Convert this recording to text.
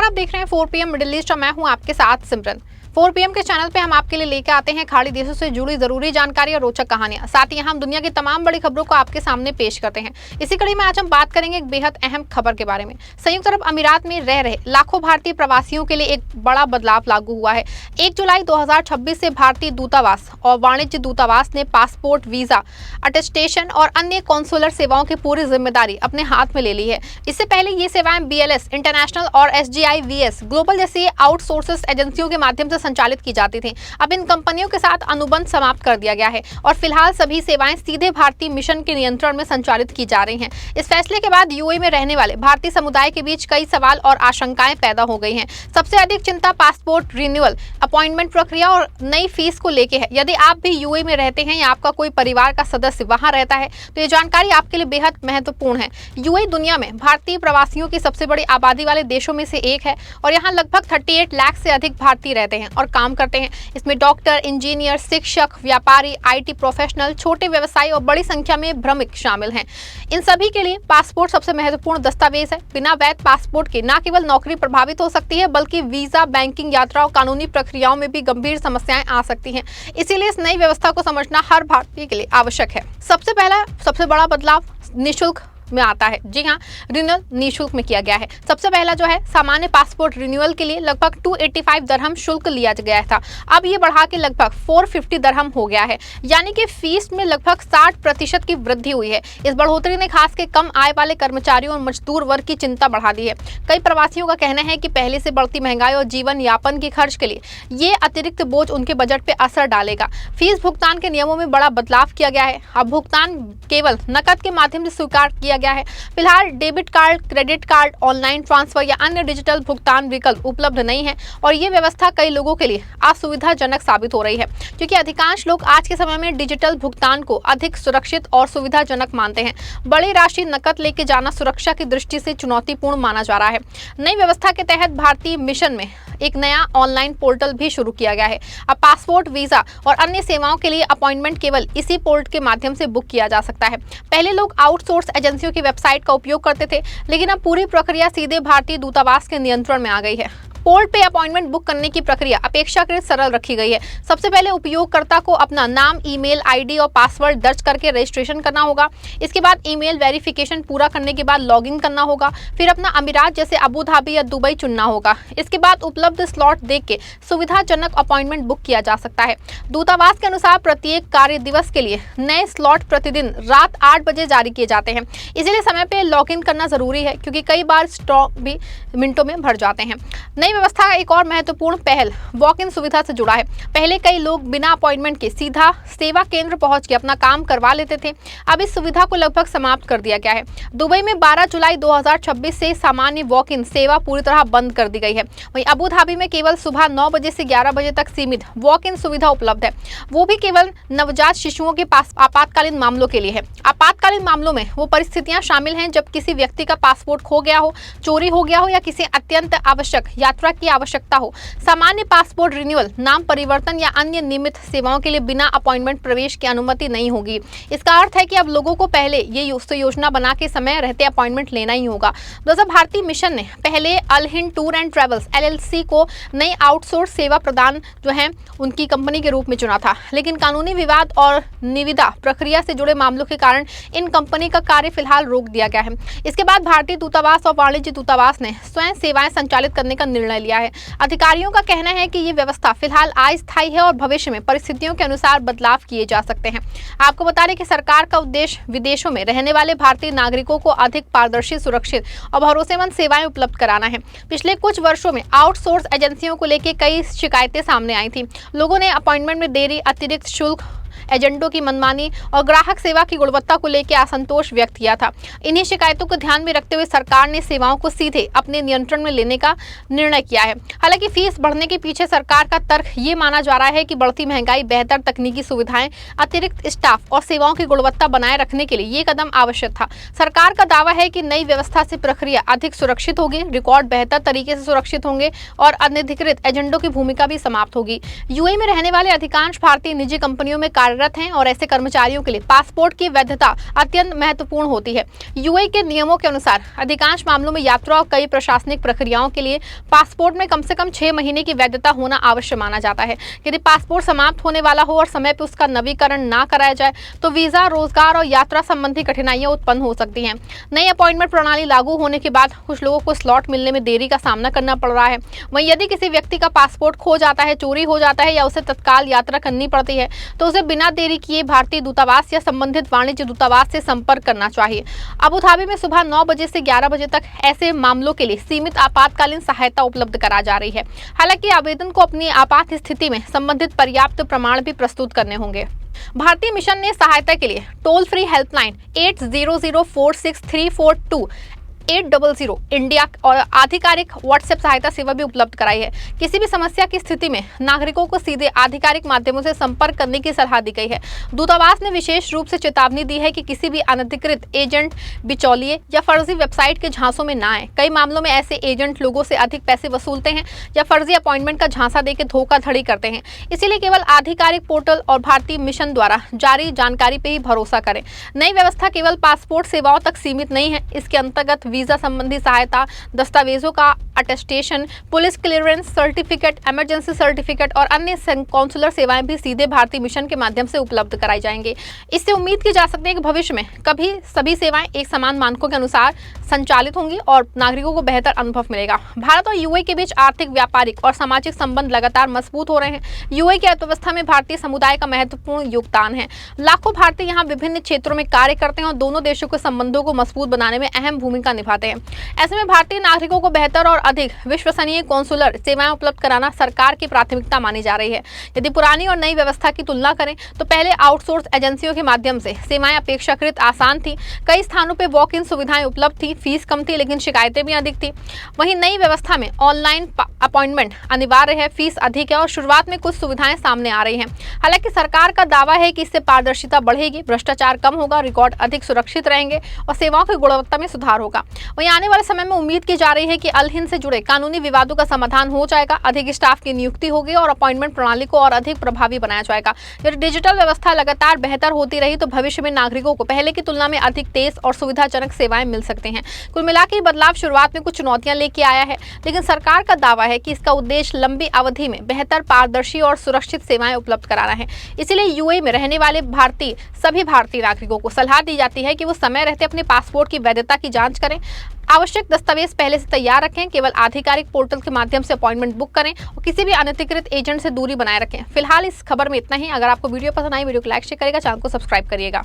नमस्कार, आप देख रहे हैं 4 PM मिडिल ईस्ट और मैं हूं आपके साथ सिमरन। 4 PM के चैनल पे हम आपके लिए लेकर आते हैं खाड़ी देशों से जुड़ी जरूरी जानकारी और रोचक कहानियां। साथ ही हम दुनिया की तमाम बड़ी खबरों को आपके सामने पेश करते हैं। इसी कड़ी में आज हम बात करेंगे एक बेहद अहम खबर के बारे में। संयुक्त अरब अमीरात में रह रहे लाखों भारतीय प्रवासियों के लिए एक बड़ा बदलाव लागू हुआ है। 1 जुलाई 2026 से भारतीय दूतावास और वाणिज्य दूतावास ने पासपोर्ट, वीजा, अटेस्टेशन और अन्य कॉन्सुलर सेवाओं की पूरी जिम्मेदारी अपने हाथ में ले ली है। इससे पहले ये सेवाएं BLS इंटरनेशनल और SGIVS ग्लोबल जैसी आउटसोर्सेस एजेंसियों के माध्यम से संचालित की जाती थी। अब इन कंपनियों के साथ अनुबंध समाप्त कर दिया गया है और फिलहाल सभी सेवाएं सीधे भारतीय मिशन के नियंत्रण में संचालित की जा रही हैं। इस फैसले के बाद UAE में रहने वाले भारतीय समुदाय के बीच कई सवाल और आशंकाएं पैदा हो गई हैं। सबसे अधिक चिंता पासपोर्ट रिन्यूअल, अपॉइंटमेंट प्रक्रिया और नई फीस को लेकर है। यदि आप भी UAE में रहते हैं या आपका कोई परिवार का सदस्य वहां रहता है तो ये जानकारी आपके लिए बेहद महत्वपूर्ण है। UAE दुनिया में भारतीय प्रवासियों की सबसे बड़ी आबादी वाले देशों में से एक है और यहाँ लगभग 38 लाख से अधिक भारतीय रहते हैं और काम करते हैं। इसमें डॉक्टर, इंजीनियर, शिक्षक, व्यापारी, IT प्रोफेशनल, छोटे व्यवसायी और बड़ी संख्या में भ्रमिक शामिल हैं। इन सभी के लिए पासपोर्ट सबसे महत्वपूर्ण दस्तावेज है। बिना वैध पासपोर्ट के न केवल नौकरी प्रभावित हो सकती है बल्कि वीजा, बैंकिंग, यात्रा और कानूनी प्रक्रियाओं में भी गंभीर समस्याएं आ सकती हैं। इसीलिए इस नई व्यवस्था को समझना हर भारतीय के लिए आवश्यक है। सबसे बड़ा बदलाव निःशुल्क में आता है। जी हाँ, रिन्यूअल निःशुल्क में किया गया है। सबसे पहला जो है, सामान्य पासपोर्ट रिन्यूअल के लिए लगभग 285 दरहम शुल्क लिया गया था। अब ये बढ़ा के लगभग 450 दरहम हो गया है, यानी कि फीस में लगभग 60% की वृद्धि हुई है। इस बढ़ोतरी ने खास के कम आय वाले कर्मचारियों और मजदूर वर्ग की चिंता बढ़ा दी है। कई प्रवासियों का कहना है कि पहले से बढ़ती महंगाई और जीवन यापन के खर्च के लिए ये अतिरिक्त बोझ उनके बजट पे असर डालेगा। फीस भुगतान के नियमों में बड़ा बदलाव किया गया है। अब भुगतान केवल नकद के माध्यम से स्वीकार किया गया है। फिलहाल debit card, credit card, online transfer या अन्य डिजिटल भुगतान विकल्प उपलब्ध नहीं है और ये व्यवस्था कई लोगों के लिए असुविधाजनक साबित हो रही है, क्योंकि अधिकांश लोग आज के समय में डिजिटल भुगतान को अधिक सुरक्षित और सुविधाजनक मानते हैं। बड़ी राशि नकद लेके जाना सुरक्षा की दृष्टि से चुनौतीपूर्ण माना जा रहा है। नई व्यवस्था के तहत भारतीय मिशन में एक नया ऑनलाइन पोर्टल भी शुरू किया गया है। अब पासपोर्ट, वीजा और अन्य सेवाओं के लिए अपॉइंटमेंट केवल इसी पोर्टल के माध्यम से बुक किया जा सकता है। पहले लोग आउटसोर्स एजेंसियों की वेबसाइट का उपयोग करते थे, लेकिन अब पूरी प्रक्रिया सीधे भारतीय दूतावास के नियंत्रण में आ गई है। पोर्टल पे अपॉइंटमेंट बुक करने की प्रक्रिया अपेक्षाकृत सरल रखी गई है। सबसे पहले उपयोगकर्ता को अपना नाम, ईमेल ID और पासवर्ड दर्ज करके रजिस्ट्रेशन करना होगा। इसके बाद ईमेल वेरिफिकेशन पूरा करने के बाद लॉगिन करना होगा। फिर अपना अमीरात जैसे अबू धाबी या दुबई चुनना होगा। इसके बाद उपलब्ध स्लॉट देख के सुविधाजनक अपॉइंटमेंट बुक किया जा सकता है। दूतावास के अनुसार प्रत्येक कार्य दिवस के लिए नए स्लॉट प्रतिदिन रात 8 बजे जारी किए जाते हैं। इसलिए समय पे लॉगिन करना जरूरी है, क्योंकि कई बार स्टॉक भी मिनटों में भर जाते हैं। नई व्यवस्था का एक और महत्वपूर्ण पहल वॉक इन सुविधा से जुड़ा है। पहले कई लोग बिना अपॉइंटमेंट के सीधा सेवा केंद्र पहुंच के अपना काम करवा लेते थे। अब इस सुविधा को लगभग समाप्त कर दिया गया है। दुबई में 12 जुलाई 2026 से सामान्य वॉक इन सेवा पूरी तरह बंद कर दी गई है। वहीं अबू धाबी में केवल सुबह 9 बजे से 11 बजे तक सीमित वॉक इन सुविधा उपलब्ध है। वो भी केवल नवजात शिशुओं के पास आपातकालीन मामलों के लिए है। आपातकालीन मामलों में वो परिस्थितियां शामिल हैं जब किसी व्यक्ति का पासपोर्ट खो गया हो, चोरी हो गया हो या किसी अत्यंत आवश्यक यात्रा की आवश्यकता हो। सामान्य पासपोर्ट रिन्यूअल, नाम परिवर्तन या अन्य नियमित सेवाओं के लिए बिना अपॉइंटमेंट प्रवेश की अनुमति नहीं होगी। इसका अर्थ है कि अब लोगों को पहले ये योजना बना के समय रहते अपॉइंटमेंट लेना ही होगा। दोस्तों, भारतीय मिशन ने पहले Al Hind tour and travels LLC को नई आउटसोर्स सेवा प्रदान जो है उनकी कंपनी के रूप में चुना था, लेकिन कानूनी विवाद और निविदा प्रक्रिया से जुड़े मामलों के कारण इन कंपनी का कार्य फिलहाल रोक दिया गया है। इसके बाद भारतीय दूतावास और वाणिज्य दूतावास ने स्वयं सेवाएं संचालित करने का निर्णय लिया है। अधिकारियों का कहना है कि ये व्यवस्था फिलहाल अस्थायी है और भविष्य में परिस्थितियों के अनुसार बदलाव किए जा सकते हैं। आपको बता दें कि सरकार का उद्देश्य विदेशों में रहने वाले भारतीय नागरिकों को अधिक पारदर्शी, सुरक्षित और भरोसेमंद सेवाएं उपलब्ध कराना है। पिछले कुछ वर्षों में आउटसोर्स एजेंसियों को लेकर कई शिकायतें सामने आई थी। लोगों ने अपॉइंटमेंट में देरी, अतिरिक्त शुल्क, एजेंटों की मनमानी और ग्राहक सेवा की गुणवत्ता को लेकर असंतोष व्यक्त किया था। इन्हीं शिकायतों को ध्यान में रखते हुए सरकार ने सेवाओं को सीधे अपने नियंत्रण में लेने का निर्णय किया है। हालांकि फीस बढ़ने के पीछे सरकार का तर्क ये माना जा रहा है कि बढ़ती महंगाई, बेहतर तकनीकी सुविधाएं, अतिरिक्त स्टाफ और सेवाओं की गुणवत्ता बनाए रखने के लिए ये कदम आवश्यक था। सरकार का दावा है कि नई व्यवस्था से प्रक्रिया अधिक सुरक्षित होगी, रिकॉर्ड बेहतर तरीके से सुरक्षित होंगे और अनधिकृत एजेंटों की भूमिका भी समाप्त होगी। UAE में रहने वाले अधिकांश भारतीय निजी कंपनियों में कार्य कार्यरत हैं और ऐसे कर्मचारियों के लिए पासपोर्ट की वैधता अत्यंत महत्वपूर्ण होती है। यूएई के नियमों के अनुसार अधिकांश मामलों में यात्रा और कई प्रशासनिक प्रक्रियाओं के लिए पासपोर्ट में कम से कम 6 महीने की वैधता होना आवश्यक माना जाता है। यदि पासपोर्ट समाप्त होने वाला हो और समय पर उसका नवीकरण ना कराया जाए तो वीजा, रोजगार और यात्रा संबंधी कठिनाइयां उत्पन्न हो सकती हैं। नई अपॉइंटमेंट प्रणाली लागू होने के बाद कुछ लोगों को स्लॉट मिलने में देरी का सामना करना पड़ रहा है। वहीं यदि किसी व्यक्ति का पासपोर्ट खो जाता है, चोरी हो जाता है या उसे तत्काल यात्रा करनी पड़ती है तो उसे बिना देरी किए भारतीय दूतावास या संबंधित वाणिज्य दूतावास से संपर्क करना चाहिए। अबू धाबी में सुबह 9 बजे से 11 बजे तक ऐसे मामलों के लिए सीमित आपातकालीन सहायता उपलब्ध करा जा रही है। हालांकि आवेदन को अपनी आपात स्थिति में संबंधित पर्याप्त प्रमाण भी प्रस्तुत करने होंगे। भारतीय मिशन ने सहायता के लिए टोल फ्री हेल्पलाइन 80046342 800 इंडिया और आधिकारिक व्हाट्सएप सहायता सेवा भी उपलब्ध कराई है। किसी भी समस्या की स्थिति में नागरिकों को सीधे आधिकारिक माध्यमों से संपर्क करने की सलाह दी गई है। दूतावास ने विशेष रूप से चेतावनी दी है कि किसी भी अनधिकृत एजेंट, बिचौलिए या फर्जी वेबसाइट के झांसों में ना आए। कई मामलों में ऐसे एजेंट लोगों से अधिक पैसे वसूलते हैं या फर्जी अपॉइंटमेंट का झांसा देकर धोखाधड़ी करते हैं। इसीलिए केवल आधिकारिक पोर्टल और भारतीय मिशन द्वारा जारी जानकारी पे ही भरोसा करें। नई व्यवस्था केवल पासपोर्ट सेवाओं तक सीमित नहीं है। इसके अंतर्गत वीजा संबंधी सहायता, दस्तावेजों का attestation, police clearance certificate, emergency certificate और अन्य कॉन्सुलर सेवाएं भी सीधे भारतीय मिशन के माध्यम से उपलब्ध कराई जाएंगे। इससे उम्मीद की जा सकती है कि भविष्य में कभी सभी सेवाएं एक समान मानकों के अनुसार संचालित होंगी और नागरिकों को बेहतर अनुभव मिलेगा। भारत और यूएई के बीच आर्थिक, व्यापारिक और सामाजिक संबंध लगातार मजबूत हो रहे हैं। यूएई की अर्थव्यवस्था में भारतीय समुदाय का महत्वपूर्ण योगदान है। लाखों भारतीय यहाँ विभिन्न क्षेत्रों में कार्य करते हैं और दोनों देशों के संबंधों को मजबूत बनाने में अहम भूमिका निभाते हैं। ऐसे में भारतीय नागरिकों को बेहतर और अधिक विश्वसनीय कॉन्सुलर सेवाएं उपलब्ध कराना सरकार की प्राथमिकता मानी जा रही है। यदि पुरानी और नई व्यवस्था की तुलना करें तो पहले आउटसोर्स एजेंसियों के माध्यम से सेवाएं अपेक्षाकृत आसान थी। कई स्थानों पर वॉक इन सुविधाएं उपलब्ध थी, फीस कम थी लेकिन शिकायतें भी अधिक थी। वहीं नई व्यवस्था में ऑनलाइन अपॉइंटमेंट अनिवार्य है, फीस अधिक है और शुरुआत में कुछ सुविधाएं सामने आ रही हैं। हालांकि सरकार का दावा है कि इससे पारदर्शिता बढ़ेगी, भ्रष्टाचार कम होगा, रिकॉर्ड अधिक सुरक्षित रहेंगे और सेवाओं की गुणवत्ता में सुधार होगा। वहीं आने वाले समय में उम्मीद की जा रही है कि अल हिंद से जुड़े कानूनी विवादों का समाधान हो जाएगा, अधिक स्टाफ की नियुक्ति होगी और अपॉइंटमेंट प्रणाली को और अधिक प्रभावी बनाया जाएगा। यदि डिजिटल व्यवस्था लगातार बेहतर होती रही तो भविष्य में नागरिकों को पहले की तुलना में अधिक तेज और सुविधाजनक सेवाएं मिल सकती हैं। कुल मिलाकर बदलाव शुरुआत में कुछ चुनौतियां लेके आया है, लेकिन सरकार का दावा है कि इसका उद्देश्य लंबी अवधि में बेहतर, पारदर्शी और सुरक्षित सेवाएं उपलब्ध कराना है। इसीलिए यूएई में रहने वाले सभी भारतीय नागरिकों को सलाह दी जाती है कि वो समय रहते अपने पासपोर्ट की वैधता की जांच करें, आवश्यक दस्तावेज पहले से तैयार रखें, केवल आधिकारिक पोर्टल के माध्यम से अपॉइंटमेंट बुक करें और किसी भी अनधिकृत एजेंट से दूरी बनाए रखें। फिलहाल इस खबर में इतना ही। अगर आपको वीडियो पसंद आई, वीडियो को लाइक शेयर करेगा, चैनल को सब्सक्राइब करिएगा।